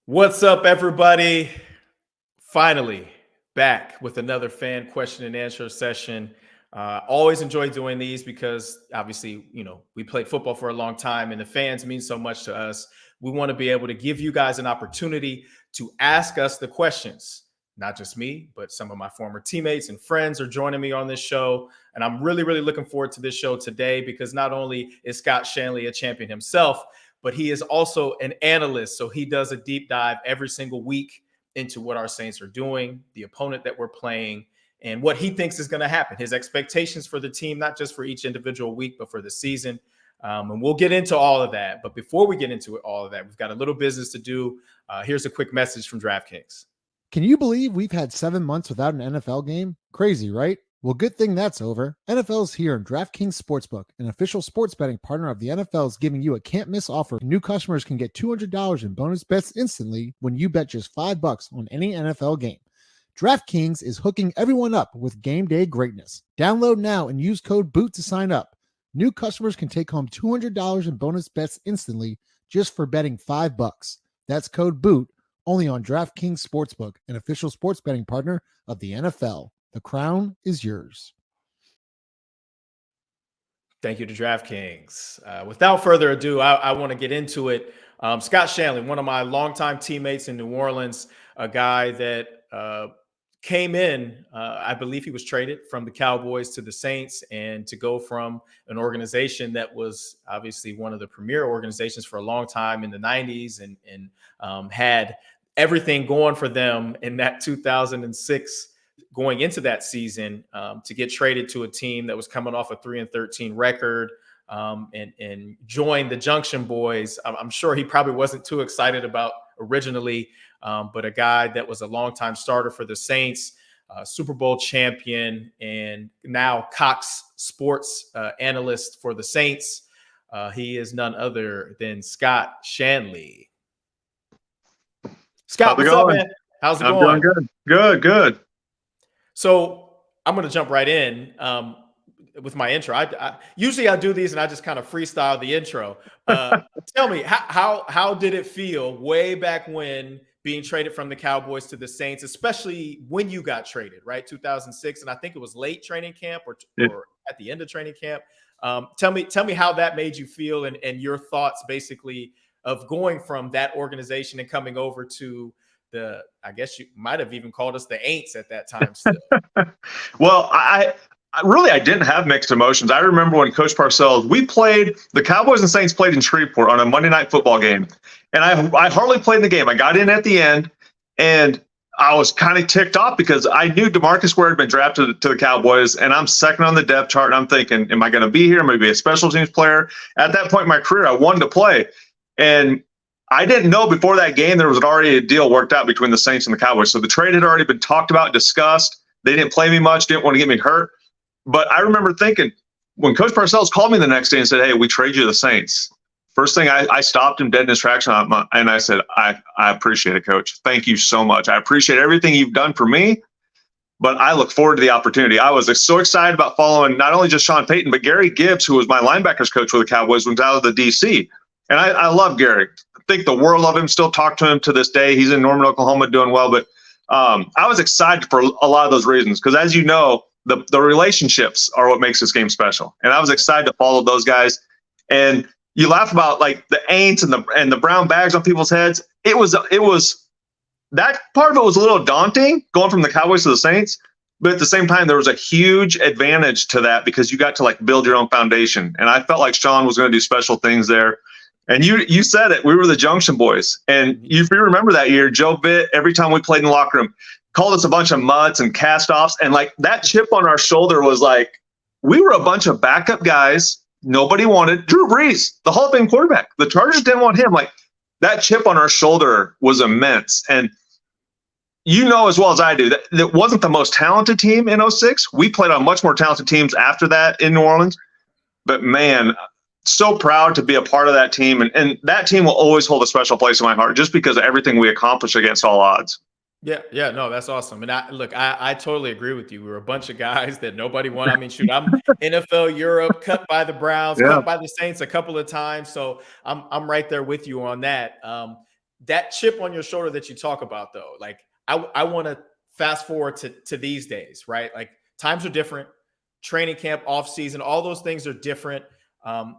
What's up, everybody? Finally back with another fan question and answer session. Always enjoy doing these because obviously, we played football for a long time and the fans mean so much to us. We want to be able to give you guys an opportunity to ask us the questions. Not just me, but some of my former teammates and friends are joining me on this show. And I'm really, really looking forward to this show today because not only is Scott Shanle a champion himself, but he is also an analyst. So he does a deep dive every single week into what our Saints are doing, the opponent that we're playing, and what he thinks is going to happen, his expectations for the team, not just for each individual week, but for the season. And we'll get into all of that. But before we get into all of that, we've got a little business to do. Here's a quick message from DraftKings. Can you believe we've had 7 months without an NFL game? Crazy, right? Well, good thing that's over. NFL's here, and DraftKings Sportsbook, an official sports betting partner of the NFL, is giving you a can't-miss offer. New customers can get $200 in bonus bets instantly when you bet just $5 on any NFL game. DraftKings is hooking everyone up with game day greatness. Download now and use code BOOT to sign up. New customers can take home $200 in bonus bets instantly just for betting $5. That's code BOOT. Only on DraftKings Sportsbook, an official sports betting partner of the NFL. The crown is yours. Thank you to DraftKings. Without further ado, I want to get into it. Scott Shanle, one of my longtime teammates in New Orleans, a guy that came in, I believe he was traded from the Cowboys to the Saints, and to go from an organization that was obviously one of the premier organizations for a long time in the 90s and had everything going for them in that 2006 going into that season, to get traded to a team that was coming off a 3-13 record, and join the Junction Boys. I'm sure he probably wasn't too excited about originally, but a guy that was a longtime starter for the Saints, Super Bowl champion, and now Cox Sports analyst for the Saints. He is none other than Scott Shanle. Scott, what's up, man? How's it going? I'm doing good. So I'm going to jump right in with my intro. I usually I do these and I just kind of freestyle the intro. Tell me, how did it feel way back when being traded from the Cowboys to the Saints, especially when you got traded, right? 2006, and I think it was late training camp or at the end of training camp. Tell me how that made you feel and your thoughts basically of going from that organization and coming over to the, I guess you might have even called us the Aints at that time still. Well, I didn't have mixed emotions. I remember when Coach Parcells, the Cowboys and Saints played in Shreveport on a Monday night football game. And I hardly played in the game. I got in at the end, and I was kind of ticked off because I knew DeMarcus Ware had been drafted to the Cowboys, and I'm second on the depth chart. And I'm thinking, am I going to be here? Am I going to be a special teams player? At that point in my career, I wanted to play. And I didn't know before that game there was already a deal worked out between the Saints and the Cowboys. So the trade had already been talked about, discussed. They didn't play me much, didn't want to get me hurt. But I remember thinking, when Coach Parcells called me the next day and said, "Hey, we trade you to the Saints," first thing I stopped him dead in his tracks and I said, I appreciate it, Coach. Thank you so much. I appreciate everything you've done for me, but I look forward to the opportunity. I was so excited about following not only just Sean Payton, but Gary Gibbs, who was my linebackers coach for the Cowboys, was out of the DC. And I love Gary. I think the world of him, still talk to him to this day. He's in Norman, Oklahoma doing well. But I was excited for a lot of those reasons because, as you know, the relationships are what makes this game special. And I was excited to follow those guys. And you laugh about like the Aints and the brown bags on people's heads. It was that part of it was a little daunting going from the Cowboys to the Saints. But at the same time, there was a huge advantage to that because you got to like build your own foundation. And I felt like Sean was going to do special things there. And you said it. We were the Junction Boys. And if you remember that year, Joe Bitt, every time we played in the locker room, called us a bunch of mutts and cast-offs. And like that chip on our shoulder was like, we were a bunch of backup guys. Nobody wanted Drew Brees, the Hall of Fame quarterback. The Chargers didn't want him. Like that chip on our shoulder was immense. And you know as well as I do that it wasn't the most talented team in 06. We played on much more talented teams after that in New Orleans. But man, so proud to be a part of that team. And that team will always hold a special place in my heart just because of everything we accomplished against all odds. Yeah, no, that's awesome. And I totally agree with you. We were a bunch of guys that nobody wanted. I mean, shoot, I'm NFL Europe, cut by the Browns, cut by the Saints a couple of times. So I'm right there with you on that. that chip on your shoulder that you talk about, though, like I want to fast forward to these days, right? Like times are different. Training camp, off season, all those things are different.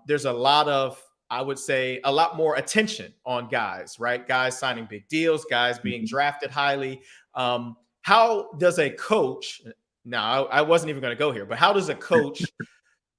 There's a lot of, I would say, a lot more attention on guys, right? Guys signing big deals, guys being drafted highly. How does a coach, now I wasn't even going to go here, but how does a coach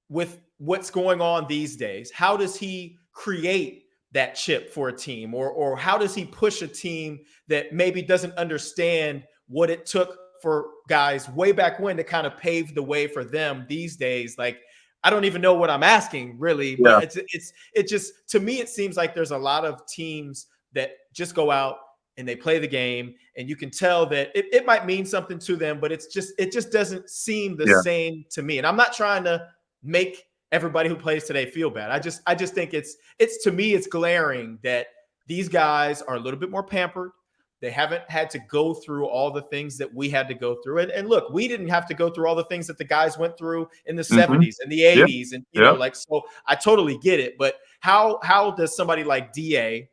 with what's going on these days, how does he create that chip for a team, or how does he push a team that maybe doesn't understand what it took for guys way back when to kind of pave the way for them these days? Like, I don't even know what I'm asking really, but it just, to me, it seems like there's a lot of teams that just go out and they play the game, and you can tell that it might mean something to them, but it just doesn't seem the same to me. And I'm not trying to make everybody who plays today feel bad. I just think it's to me, it's glaring that these guys are a little bit more pampered. They haven't had to go through all the things that we had to go through. And look, we didn't have to go through all the things that the guys went through in the 70s and the 80s. And, you know, like, so I totally get it. But how does somebody like DA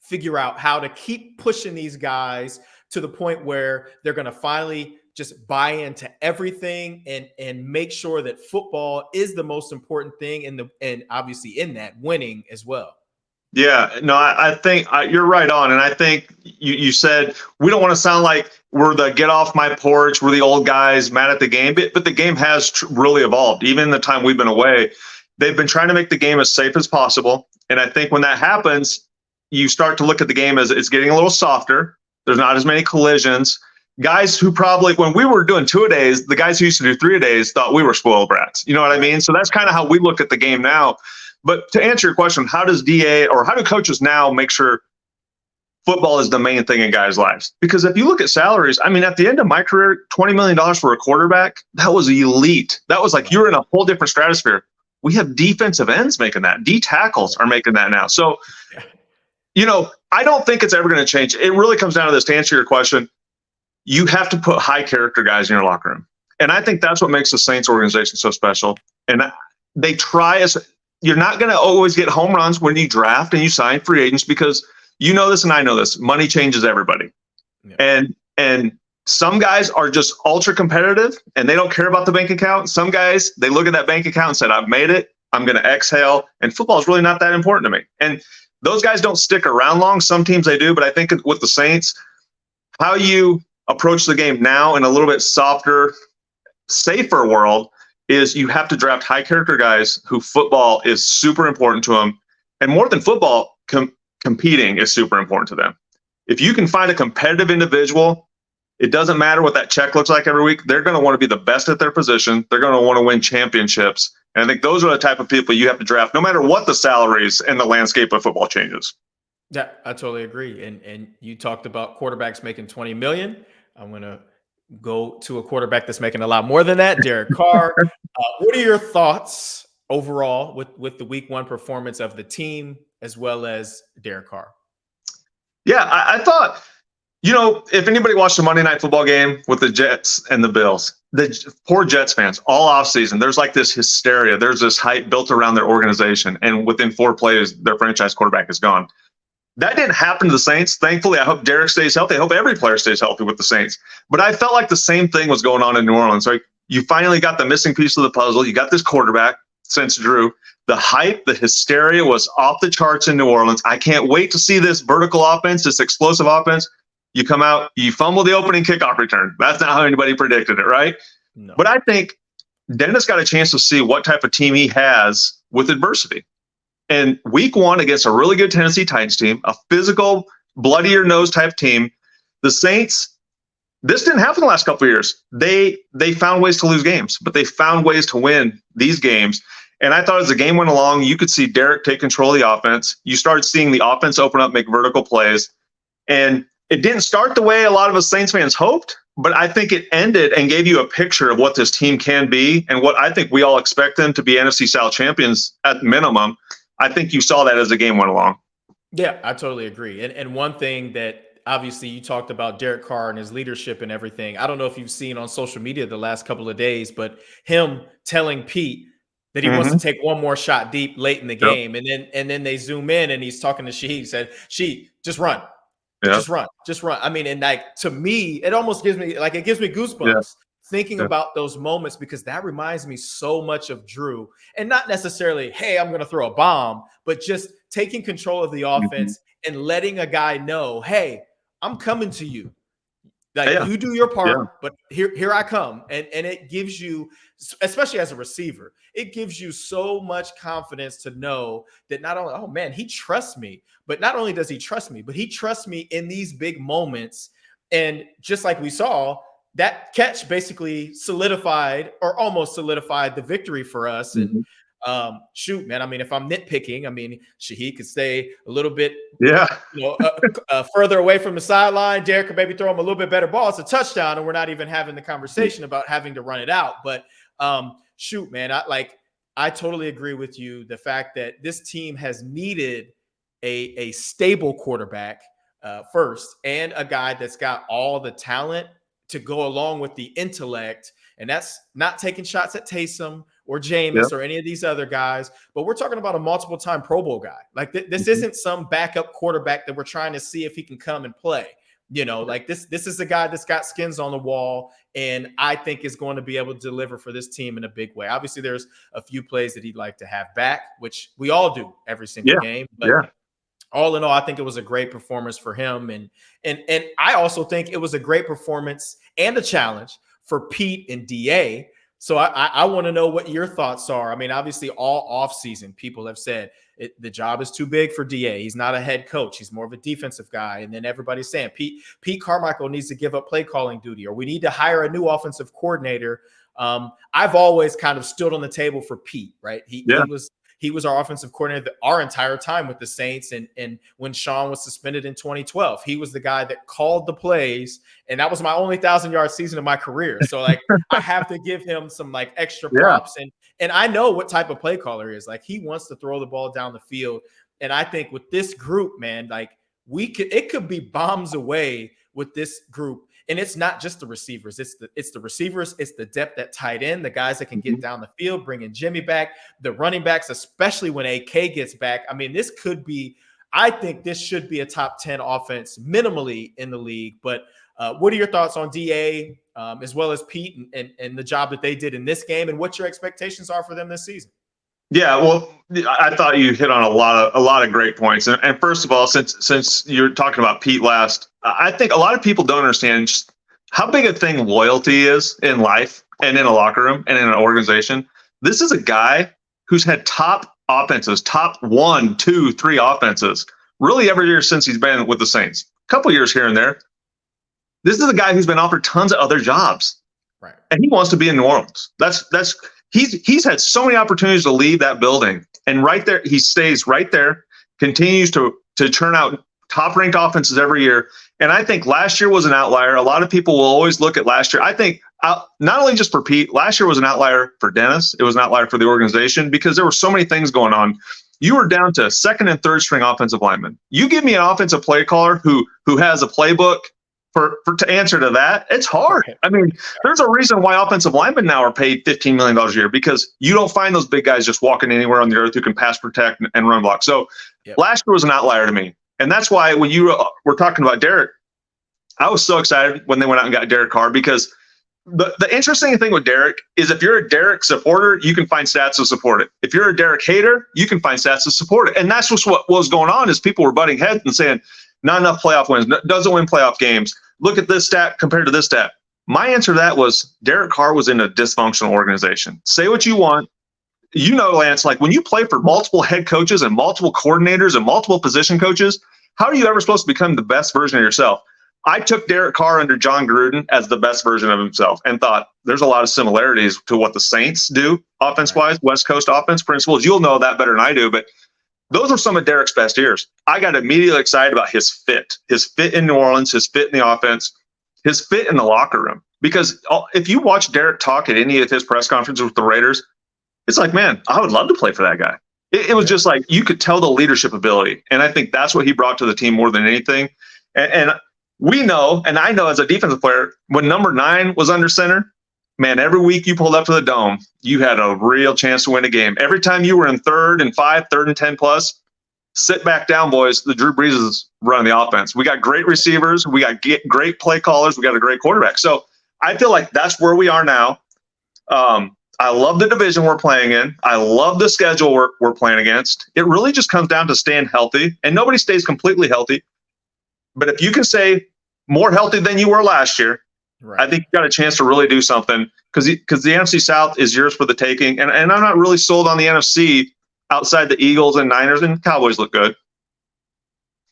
figure out how to keep pushing these guys to the point where they're going to finally just buy into everything and make sure that football is the most important thing, and obviously in that winning as well? Yeah, no, I think you're right on. And I think you said we don't want to sound like we're the get off my porch, we're the old guys mad at the game, but the game has really evolved. Even in the time we've been away, they've been trying to make the game as safe as possible. And I think when that happens, you start to look at the game as it's getting a little softer. There's not as many collisions. Guys who probably, when we were doing 2-a-days, the guys who used to do 3-a-days thought we were spoiled brats. You know what I mean? So that's kind of how we look at the game now. But to answer your question, how does DA or how do coaches now make sure football is the main thing in guys' lives? Because if you look at salaries, I mean, at the end of my career, $20 million for a quarterback, that was elite. That was like you're in a whole different stratosphere. We have defensive ends making that. D tackles are making that now. So, you know, I don't think it's ever going to change. It really comes down to this. To answer your question, you have to put high character guys in your locker room. And I think that's what makes the Saints organization so special. And they try as you're not going to always get home runs when you draft and you sign free agents, because you know this and I know this. Money changes everybody. Yeah. And some guys are just ultra competitive and they don't care about the bank account. Some guys, they look at that bank account and said, I've made it. I'm going to exhale. And football is really not that important to me. And those guys don't stick around long. Some teams they do, but I think with the Saints, how you approach the game now in a little bit softer, safer world is you have to draft high character guys who football is super important to them. And more than football, competing is super important to them. If you can find a competitive individual, it doesn't matter what that check looks like every week. They're going to want to be the best at their position. They're going to want to win championships. And I think those are the type of people you have to draft, no matter what the salaries and the landscape of football changes. Yeah, I totally agree. And you talked about quarterbacks making $20 million. I'm going to go to a quarterback that's making a lot more than that, Derek Carr. What are your thoughts overall with the week 1 performance of the team as well as Derek Carr? Yeah, I thought, you know, if anybody watched the Monday Night Football game with the Jets and the Bills, the poor Jets fans all offseason, there's like this hysteria. There's this hype built around their organization. And within 4 plays, their franchise quarterback is gone. That didn't happen to the Saints. Thankfully, I hope Derek stays healthy. I hope every player stays healthy with the Saints. But I felt like the same thing was going on in New Orleans. Like, you finally got the missing piece of the puzzle. You got this quarterback since Drew. The hype, the hysteria was off the charts in New Orleans. I can't wait to see this vertical offense, this explosive offense. You come out, you fumble the opening kickoff return. That's not how anybody predicted it, right? No. But I think Dennis got a chance to see what type of team he has with adversity. And week 1 against a really good Tennessee Titans team, a physical, bloody your nose type team, the Saints, this didn't happen the last couple of years. They found ways to lose games, but they found ways to win these games. And I thought as the game went along, you could see Derek take control of the offense. You started seeing the offense open up, make vertical plays. And it didn't start the way a lot of us Saints fans hoped, but I think it ended and gave you a picture of what this team can be and what I think we all expect them to be NFC South champions at minimum. I think you saw that as the game went along. Yeah, I totally agree. And one thing that obviously you talked about Derek Carr and his leadership and everything. I don't know if you've seen on social media the last couple of days, but him telling Pete, that he wants to take one more shot deep late in the game. And then they zoom in and he's talking to Shaheed. He said, "She, just run. Just run. I mean, and like, to me, it almost gives me goosebumps thinking about those moments, because that reminds me so much of Drew, and not necessarily, hey, I'm going to throw a bomb, but just taking control of the offense and letting a guy know, hey, I'm coming to you. Like, you do your part, but here I come. And it gives you, especially as a receiver, it gives you so much confidence to know that not only, oh man, he trusts me, but not only does he trust me, but he trusts me in these big moments. And just like we saw, that catch basically solidified, or almost solidified, the victory for us. And shoot, man, I mean, if I'm nitpicking, I mean, Shaheed could stay a little bit, further away from the sideline. Derek could maybe throw him a little bit better ball. It's a touchdown, and we're not even having the conversation about having to run it out. But shoot, man, I totally agree with you. The fact that this team has needed a stable quarterback first, and a guy that's got all the talent to go along with the intellect. And that's not taking shots at Taysom or Jameis or any of these other guys, but we're talking about a multiple-time Pro Bowl guy. Like, this isn't some backup quarterback that we're trying to see if he can come and play. You know, like, this is a guy that's got skins on the wall, and I think is going to be able to deliver for this team in a big way. Obviously, there's a few plays that he'd like to have back, which we all do every single game. But all in all, I think it was a great performance for him. And I also think it was a great performance and a challenge for Pete and DA. So I want to know what your thoughts are. I mean, obviously, all offseason, people have said the job is too big for DA. He's not a head coach. He's more of a defensive guy. And then everybody's saying Pete Carmichael needs to give up play calling duty, or we need to hire a new offensive coordinator. I've always kind of stood on the table for Pete, right? He was our offensive coordinator our entire time with the Saints. And when Sean was suspended in 2012, he was the guy that called the plays. And that was my only 1,000-yard season of my career. So, like, I have to give him some, like, extra props. And I know what type of play caller he is. Like, he wants to throw the ball down the field. And I think with this group, man, like, it could be bombs away with this group. And it's not just the receivers. It's the receivers. It's the depth at tight end, the guys that can get down the field, bringing Jimmy back, the running backs, especially when AK gets back. I mean, I think this should be a top 10 offense minimally in the league. But what are your thoughts on DA as well as Pete and the job that they did in this game, and what your expectations are for them this season? Yeah, well, I thought you hit on a lot of great points. And first of all, since you're talking about Pete last, I think a lot of people don't understand just how big a thing loyalty is in life and in a locker room and in an organization. This is a guy who's had top offenses, top 1, 2, 3 offenses, really every year since he's been with the Saints. A couple years here and there. This is a guy who's been offered tons of other jobs, right? And he wants to be in New Orleans. He's had so many opportunities to leave that building, and right there, he stays right there, continues to churn out top-ranked offenses every year. And I think last year was an outlier. A lot of people will always look at last year. I think not only just for Pete, last year was an outlier for Dennis. It was an outlier for the organization because there were so many things going on. You were down to second and third string offensive linemen. You give me an offensive play caller who has a playbook to answer to that, it's hard. I mean, there's a reason why offensive linemen now are paid $15 million a year, because you don't find those big guys just walking anywhere on the earth who can pass protect and run block. So last year was an outlier to me. And that's why when you were talking about Derek, I was so excited when they went out and got Derek Carr, because the interesting thing with Derek is if you're a Derek supporter, you can find stats to support it. If you're a Derek hater, you can find stats to support it. And that's just what was going on, is people were butting heads and saying, not enough playoff wins, doesn't win playoff games. Look at this stat compared to this stat. My answer to that was Derek Carr was in a dysfunctional organization. Say what you want. You know, Lance, like when you play for multiple head coaches and multiple coordinators and multiple position coaches, how are you ever supposed to become the best version of yourself? I took Derek Carr under John Gruden as the best version of himself and thought there's a lot of similarities to what the Saints do offense-wise, West Coast offense principles. You'll know that better than I do, but those were some of Derek's best years. I got immediately excited about his fit in New Orleans, his fit in the offense, his fit in the locker room. Because if you watch Derek talk at any of his press conferences with the Raiders, it's like, man, I would love to play for that guy. It was just like, you could tell the leadership ability. And I think that's what he brought to the team more than anything. And we know, and I know as a defensive player, when number 9 was under center, man, every week you pulled up to the Dome, you had a real chance to win a game. Every time you were in 3rd and 5, 3rd and 10 plus, sit back down, boys. The Drew Brees is running the offense. We got great receivers. We got great play callers. We got a great quarterback. So I feel like that's where we are now. I love the division we're playing in. I love the schedule we're playing against. It really just comes down to staying healthy, and nobody stays completely healthy. But if you can say more healthy than you were last year, right, I think you got a chance to really do something, because the NFC South is yours for the taking. And I'm not really sold on the NFC outside the Eagles and Niners, and Cowboys look good.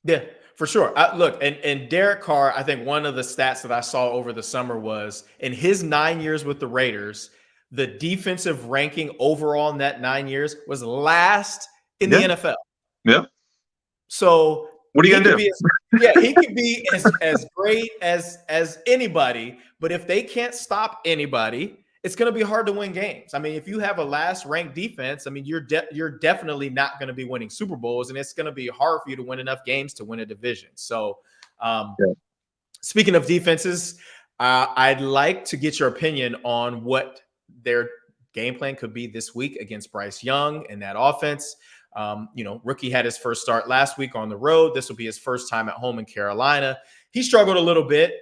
Yeah, for sure. Look, and Derek Carr, I think one of the stats that I saw over the summer was in his 9 years with the Raiders, the defensive ranking overall in that 9 years was last in the NFL. Yeah. So what are you going to do? He could be as great as anybody, but if they can't stop anybody, it's going to be hard to win games. I mean, if you have a last ranked defense, I mean, you're definitely not going to be winning Super Bowls, and it's going to be hard for you to win enough games to win a division. So speaking of defenses, I'd like to get your opinion on what their game plan could be this week against Bryce Young and that offense. Rookie had his first start last week on the road. This will be his first time at home in Carolina. He struggled a little bit,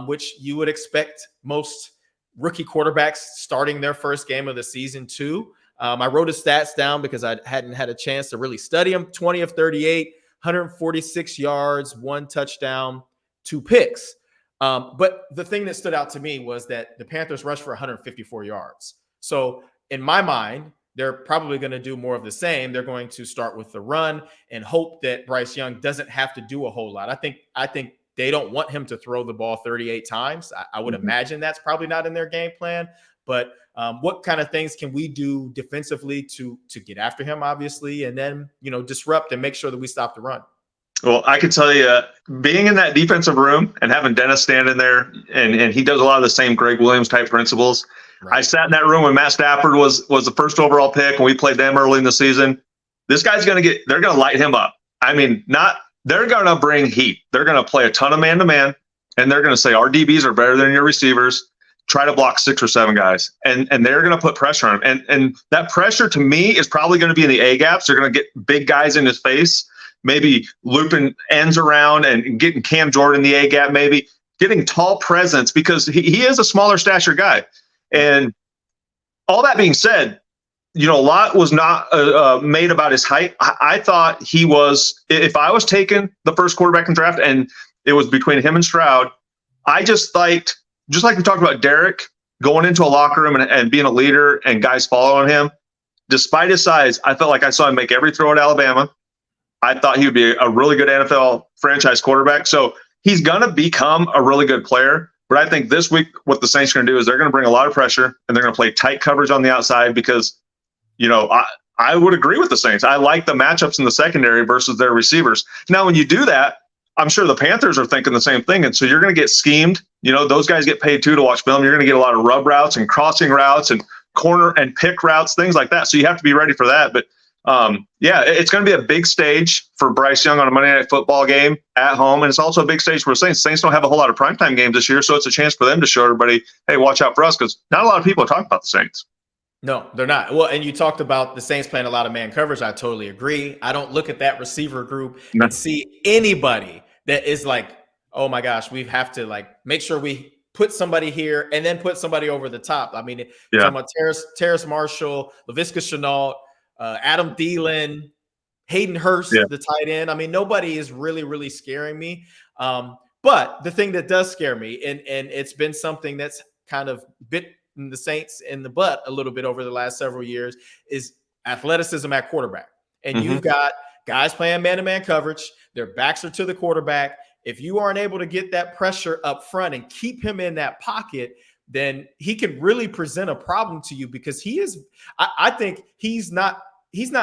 which you would expect most rookie quarterbacks starting their first game of the season too. I wrote his stats down because I hadn't had a chance to really study him. 20 of 38, 146 yards, 1 touchdown, 2 picks. But the thing that stood out to me was that the Panthers rushed for 154 yards. So in my mind, they're probably going to do more of the same. They're going to start with the run and hope that Bryce Young doesn't have to do a whole lot. I think they don't want him to throw the ball 38 times. I would imagine that's probably not in their game plan. But what kind of things can we do defensively to get after him, obviously, and then, disrupt and make sure that we stop the run? Well, I can tell you, being in that defensive room and having Dennis stand in there, and he does a lot of the same Greg Williams type principles. Right. I sat in that room when Matt Stafford was the first overall pick, and we played them early in the season. This guy's they're going to light him up. I mean, they're going to bring heat. They're going to play a ton of man-to-man, and they're going to say, our DBs are better than your receivers. Try to block 6 or 7 guys. And they're going to put pressure on him. And that pressure, to me, is probably going to be in the A-gaps. They're going to get big guys in his face, maybe looping ends around and getting Cam Jordan in the A-gap, maybe getting tall presence, because he is a smaller stature guy. And all that being said, a lot was not made about his height. I thought he was, if I was taking the first quarterback in draft and it was between him and Stroud, I just liked, just like we talked about Derek, going into a locker room and being a leader and guys following him. Despite his size, I felt like I saw him make every throw at Alabama. I thought he would be a really good NFL franchise quarterback. So he's going to become a really good player. But I think this week what the Saints are going to do is they're going to bring a lot of pressure, and they're going to play tight coverage on the outside because, I would agree with the Saints. I like the matchups in the secondary versus their receivers. Now, when you do that, I'm sure the Panthers are thinking the same thing. And so you're going to get schemed. Those guys get paid too to watch film. You're going to get a lot of rub routes and crossing routes and corner and pick routes, things like that. So you have to be ready for that. But it's going to be a big stage for Bryce Young on a Monday Night Football game at home. And it's also a big stage for the Saints. Saints don't have a whole lot of primetime games this year. So it's a chance for them to show everybody, hey, watch out for us, because not a lot of people are talking about the Saints. No, they're not. Well, and you talked about the Saints playing a lot of man coverage. I totally agree. I don't look at that receiver group and see anybody that is like, oh my gosh, we have to make sure we put somebody here and then put somebody over the top. I mean, talking about Terrace Marshall, Laviska Shenault, Adam Thielen, Hayden Hurst, the tight end. I mean, nobody is really, really scaring me. But the thing that does scare me, and it's been something that's kind of bit the Saints in the butt a little bit over the last several years, is athleticism at quarterback. And you've got guys playing man-to-man coverage. Their backs are to the quarterback. If you aren't able to get that pressure up front and keep him in that pocket, then he can really present a problem to you, because I think he's not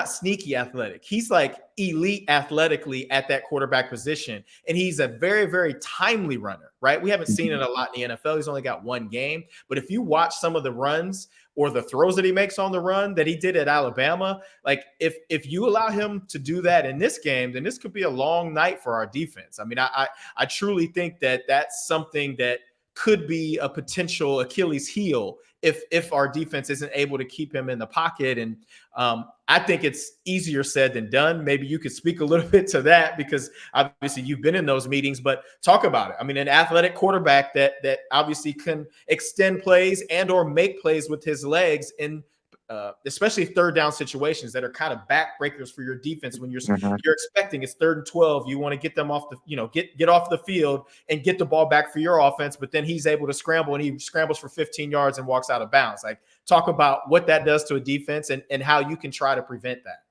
sneaky athletic. He's like elite athletically at that quarterback position. And he's a very, very timely runner, right? We haven't seen it a lot in the NFL. He's only got 1 game. But if you watch some of the runs or the throws that he makes on the run that he did at Alabama, if you allow him to do that in this game, then this could be a long night for our defense. I mean, I truly think that that's something that could be a potential Achilles heel if our defense isn't able to keep him in the pocket. And I think it's easier said than done. Maybe you could speak a little bit to that, because obviously you've been in those meetings, but talk about it. I mean, an athletic quarterback that obviously can extend plays and or make plays with his legs in especially third down situations that are kind of backbreakers for your defense. When you're expecting it's 3rd and 12, you want to get them off the, get off the field and get the ball back for your offense. But then he's able to scramble, and he scrambles for 15 yards and walks out of bounds. Like, talk about what that does to a defense and how you can try to prevent that.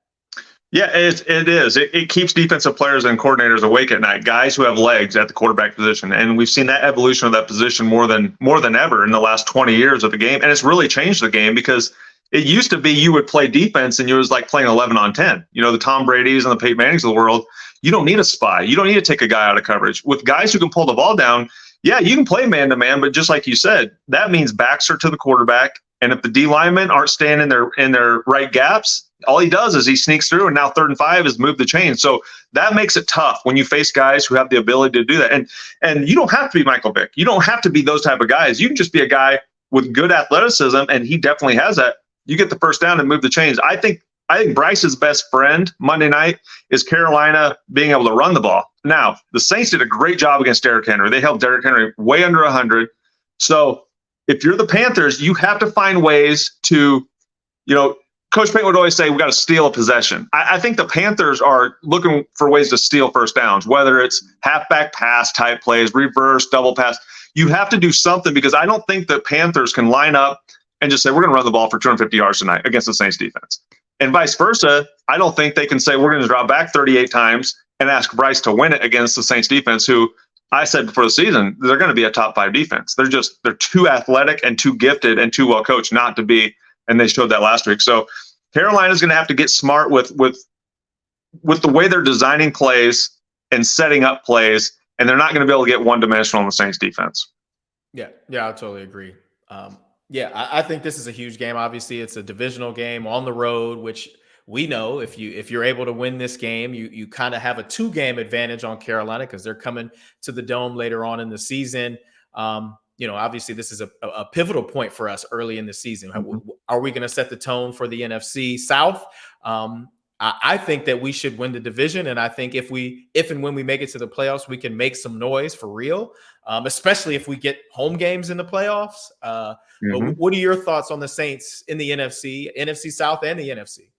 Yeah, it is. It keeps defensive players and coordinators awake at night, guys who have legs at the quarterback position. And we've seen that evolution of that position more than ever in the last 20 years of the game. And it's really changed the game, because it used to be you would play defense and it was like playing 11 on 10. The Tom Brady's and the Peyton Mannings of the world, you don't need a spy. You don't need to take a guy out of coverage. With guys who can pull the ball down, yeah, you can play man-to-man, but just like you said, that means backs are to the quarterback. And if the D linemen aren't staying in their right gaps, all he does is he sneaks through, and now 3rd and 5 is move the chain. So that makes it tough when you face guys who have the ability to do that. And you don't have to be Michael Vick. You don't have to be those type of guys. You can just be a guy with good athleticism, and he definitely has that. You get the first down and move the chains. I think Bryce's best friend Monday night is Carolina being able to run the ball. Now, the Saints did a great job against Derrick Henry. They held Derrick Henry way under 100. So if you're the Panthers, you have to find ways to, Coach Payton would always say, we got to steal a possession. I think the Panthers are looking for ways to steal first downs, whether it's halfback pass type plays, reverse, double pass. You have to do something, because I don't think the Panthers can line up and just say, we're going to run the ball for 250 yards tonight against the Saints defense. And vice versa, I don't think they can say, we're going to drop back 38 times and ask Bryce to win it against the Saints defense, who I said before the season, they're going to be a top 5 defense. They're too athletic and too gifted and too well coached not to be. And they showed that last week. So Carolina's going to have to get smart with the way they're designing plays and setting up plays. And they're not going to be able to get one-dimensional on the Saints defense. Yeah, I totally agree. I think this is a huge game. Obviously, it's a divisional game on the road, which we know if you're able to win this game, you kind of have a 2-game advantage on Carolina, because they're coming to the Dome later on in the season. Obviously, this is a pivotal point for us early in the season. Are we going to set the tone for the NFC South? I think that we should win the division, and I think if and when we make it to the playoffs, we can make some noise for real, especially if we get home games in the playoffs. But what are your thoughts on the Saints in the NFC South and the NFC?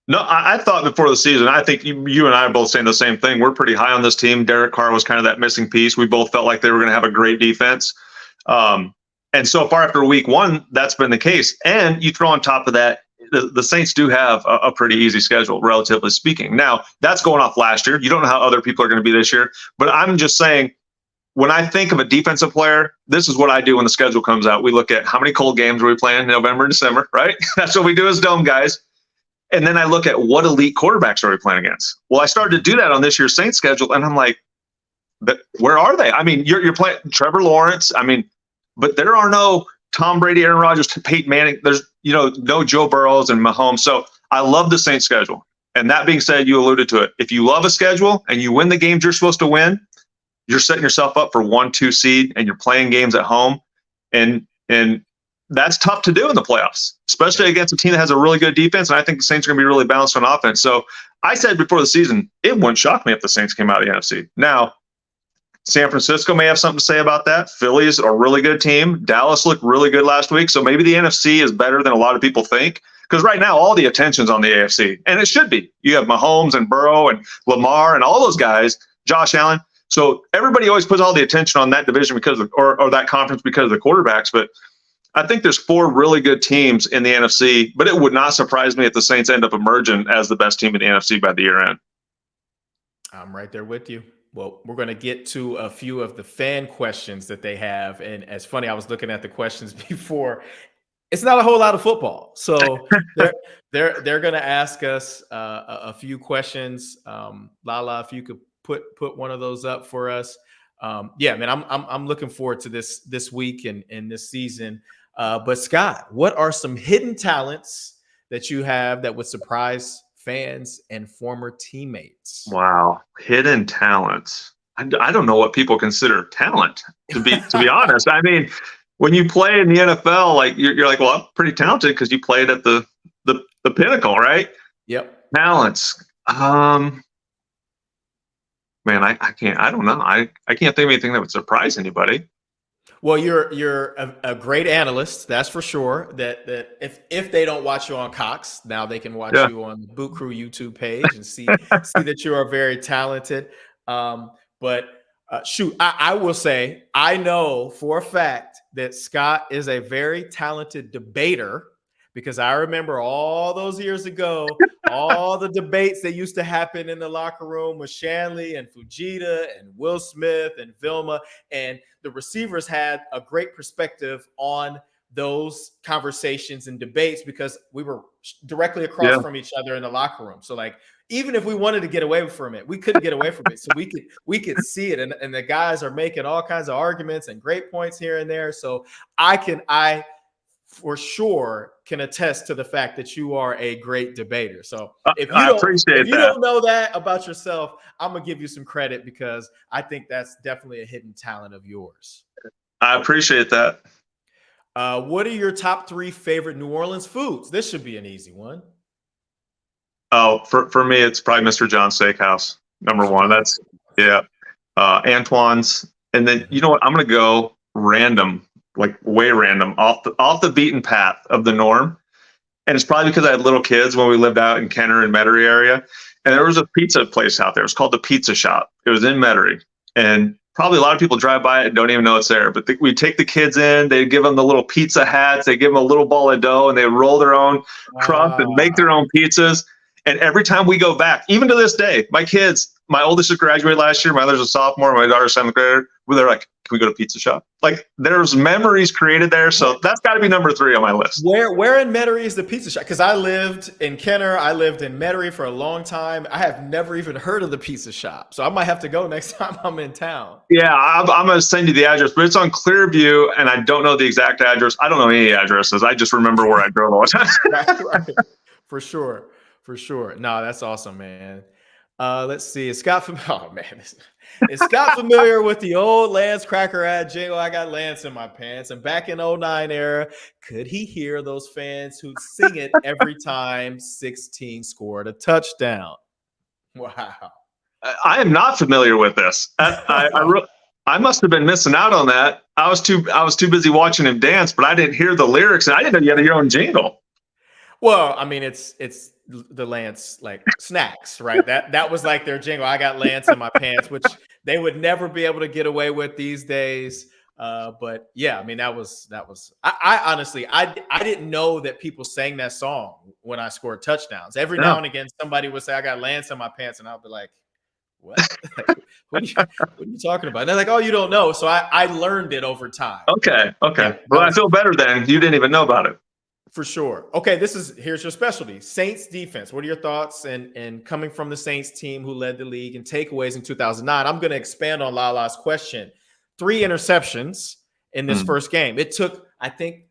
No, I thought before the season, I think you and I are both saying the same thing. We're pretty high on this team. Derek Carr was kind of that missing piece. We both felt like they were going to have a great defense. And so far after week 1, that's been the case. And you throw on top of that, the Saints do have a pretty easy schedule, relatively speaking. Now, that's going off last year. You don't know how other people are going to be this year. But I'm just saying, when I think of a defensive player, this is what I do when the schedule comes out. We look at how many cold games are we playing in November and December, right? That's what we do as Dome guys. And then I look at what elite quarterbacks are we playing against. Well, I started to do that on this year's Saints schedule, and I'm like, but where are they? I mean, you're playing Trevor Lawrence. I mean, but there are no Tom Brady, Aaron Rodgers, Peyton Manning. There's no Joe Burrows and Mahomes. So I love the Saints schedule. And that being said, you alluded to it. If you love a schedule and you win the games you're supposed to win, you're setting yourself up for 1-2 seed, and you're playing games at home, and that's tough to do in the playoffs, especially against a team that has a really good defense. And I think the Saints are going to be really balanced on offense. So I said before the season, it wouldn't shock me if the Saints came out of the NFC. Now, San Francisco may have something to say about that. Philly's a really good team. Dallas looked really good last week. So maybe the NFC is better than a lot of people think, because right now all the attention's on the AFC, and it should be. You have Mahomes and Burrow and Lamar and all those guys, Josh Allen. So everybody always puts all the attention on that division or that conference because of the quarterbacks. But I think there's 4 really good teams in the NFC, but it would not surprise me if the Saints end up emerging as the best team in the NFC by the year end. I'm right there with you. Well, we're going to get to a few of the fan questions that they have. And it's funny, I was looking at the questions before. It's not a whole lot of football. So they're going to ask us a few questions. Lala, if you could put one of those up for us. Man, I'm looking forward to this week and this season. But Scott, what are some hidden talents that you have that would surprise fans and former teammates? Wow, hidden talents. I don't know what people consider talent, to be honest. I mean, when you play in the NFL, like you're like, well, I'm pretty talented because you played at the pinnacle, right? Yep. Talents. Man, I can't. I don't know. I can't think of anything that would surprise anybody. Well, you're a great analyst, that's for sure. That if they don't watch you on Cox, now they can watch you on the Boot Crew YouTube page and see that you are very talented. But shoot, I will say I know for a fact that Scott is a very talented debater, because I remember all those years ago, all the debates that used to happen in the locker room with Shanle and Fujita and Will Smith and Vilma, and the receivers had a great perspective on those conversations and debates because we were directly across from each other in the locker room. So like, even if we wanted to get away from it, we couldn't get away from it. So we could see it. And the guys are making all kinds of arguments and great points here and there. So I for sure can attest to the fact that you are a great debater. So if you don't know that about yourself, I'm going to give you some credit because I think that's definitely a hidden talent of yours. I appreciate that. What are your top 3 favorite New Orleans foods? This should be an easy one. Oh, for me, it's probably Mr. John's Steakhouse. Number 1. That's Antoine's. And then, you know what? I'm going to go random, like way random, off the beaten path of the norm. And it's probably because I had little kids when we lived out in Kenner and Metairie area. And there was a pizza place out there. It was called the Pizza Shop. It was in Metairie. And probably a lot of people drive by it and don't even know it's there. But we take the kids in, they give them the little pizza hats, they give them a little ball of dough, and they roll their own crust and make their own pizzas. And every time we go back, even to this day, my kids, my oldest just graduated last year, my other's a sophomore, my daughter's 7th grader, they're like, can we go to Pizza Shop? Like, there's memories created there. So that's got to be number 3 on my list. Where in Metairie is the Pizza Shop? Because I lived in Kenner, I lived in Metairie for a long time. I have never even heard of the Pizza Shop. So I might have to go next time I'm in town. Yeah, I'm going to send you the address, but it's on Clearview, and I don't know the exact address. I don't know any addresses. I just remember where I drove all the time. Right. For sure. No, that's awesome, man. Let's see. Is Scott familiar with the old Lance Cracker ad jingle? I got Lance in my pants. And back in 09 era, could he hear those fans who'd sing it every time 16 scored a touchdown? Wow. I am not familiar with this. I must have been missing out on that. I was too busy watching him dance, but I didn't hear the lyrics, and I didn't know you had your own jingle. Well, I mean, it's the Lance like snacks, right? That was like their jingle. I got Lance in my pants, which they would never be able to get away with these days. But yeah, I mean, that was. I honestly, I didn't know that people sang that song when I scored touchdowns. Every now and again, somebody would say, "I got Lance in my pants," and I'll be like, "What? What are you talking about?" And they're like, "Oh, you don't know." So I learned it over time. Okay. Yeah, well, I feel better then. You didn't even know about it. For sure. Okay, here's your specialty. Saints defense. What are your thoughts? And coming from the Saints team who led the league in takeaways in 2009, I'm going to expand on Lala's question. 3 interceptions in this first game. It took, I think,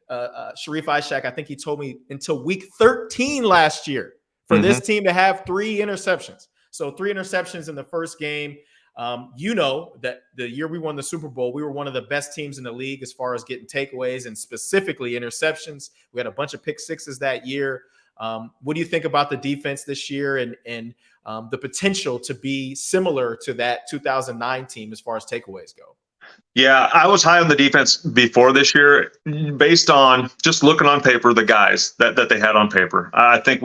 Sharif Ishak, I think he told me until week 13 last year for this team to have 3 interceptions. So 3 interceptions in the first game. You know that the year we won the Super Bowl, we were one of the best teams in the league as far as getting takeaways and specifically interceptions. We had a bunch of pick sixes that year. What do you think about the defense this year and the potential to be similar to that 2009 team as far as takeaways go? Yeah, I was high on the defense before this year based on just looking on paper, the guys that they had on paper. I think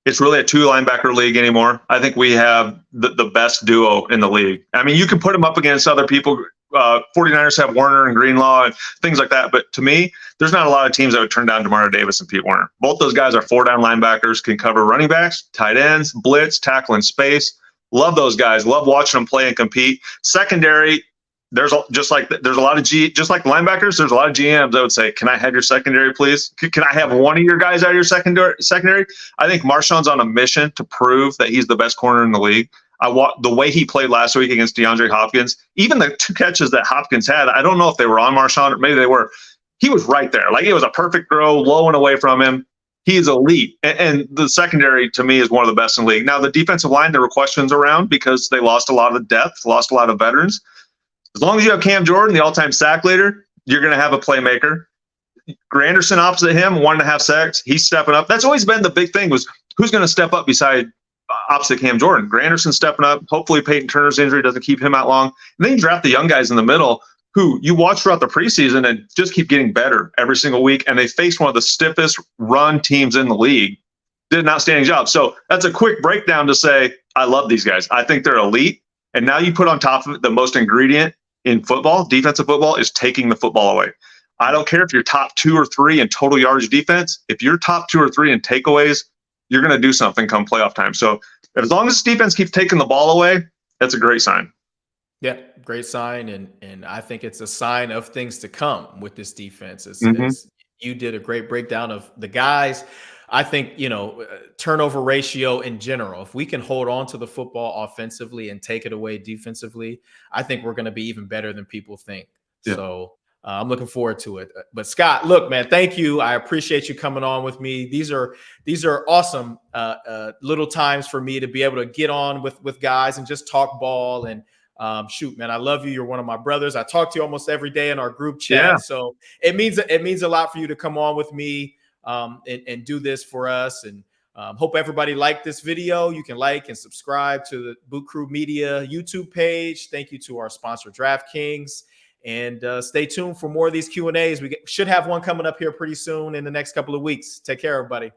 it's really a 2 linebacker league anymore. I think we have the best duo in the league. I mean, you can put them up against other people. 49ers have Warner and Greenlaw and things like that. But to me, there's not a lot of teams that would turn down DeMario Davis and Pete Werner. Both those guys are 4-down linebackers, can cover running backs, tight ends, blitz, tackle in space. Love those guys. Love watching them play and compete. Secondary, there's a lot of just like linebackers, there's a lot of GMs that would say, can I have your secondary, please? Can I have one of your guys out of your secondary? I think Marshawn's on a mission to prove that he's the best corner in the league. The way he played last week against DeAndre Hopkins, even the 2 catches that Hopkins had, I don't know if they were on Marshawn or maybe they were. He was right there. Like, it was a perfect throw, low and away from him. He is elite. And the secondary, to me, is one of the best in the league. Now, the defensive line, there were questions around because they lost a lot of depth, lost a lot of veterans. As long as you have Cam Jordan, the all-time sack leader, you're going to have a playmaker. Granderson opposite him, 1.5 sacks. He's stepping up. That's always been the big thing, was who's going to step up beside opposite Cam Jordan. Granderson stepping up. Hopefully Peyton Turner's injury doesn't keep him out long. And then you draft the young guys in the middle who you watch throughout the preseason and just keep getting better every single week. And they face one of the stiffest run teams in the league. Did an outstanding job. So that's a quick breakdown to say, I love these guys. I think they're elite. And now you put on top of it the most ingredient in football, defensive football, is taking the football away. I don't care if you're top 2 or 3 in total yardage defense. If you're top 2 or 3 in takeaways, you're going to do something come playoff time. So as long as this defense keeps taking the ball away, that's a great sign. Yeah, great sign. And I think it's a sign of things to come with this defense. As you did a great breakdown of the guys. I think, turnover ratio in general, if we can hold on to the football offensively and take it away defensively, I think we're going to be even better than people think. Yeah. So I'm looking forward to it. But Scott, look, man, thank you. I appreciate you coming on with me. These are awesome little times for me to be able to get on with guys and just talk ball. And shoot, man, I love you. You're one of my brothers. I talk to you almost every day in our group chat. Yeah. So it means a lot for you to come on with me and do this for us. And hope everybody liked this video. You can like and subscribe to the Boot Crew Media YouTube page. Thank you to our sponsor, DraftKings. And stay tuned for more of these Q&As. We should have one coming up here pretty soon in the next couple of weeks. Take care, everybody.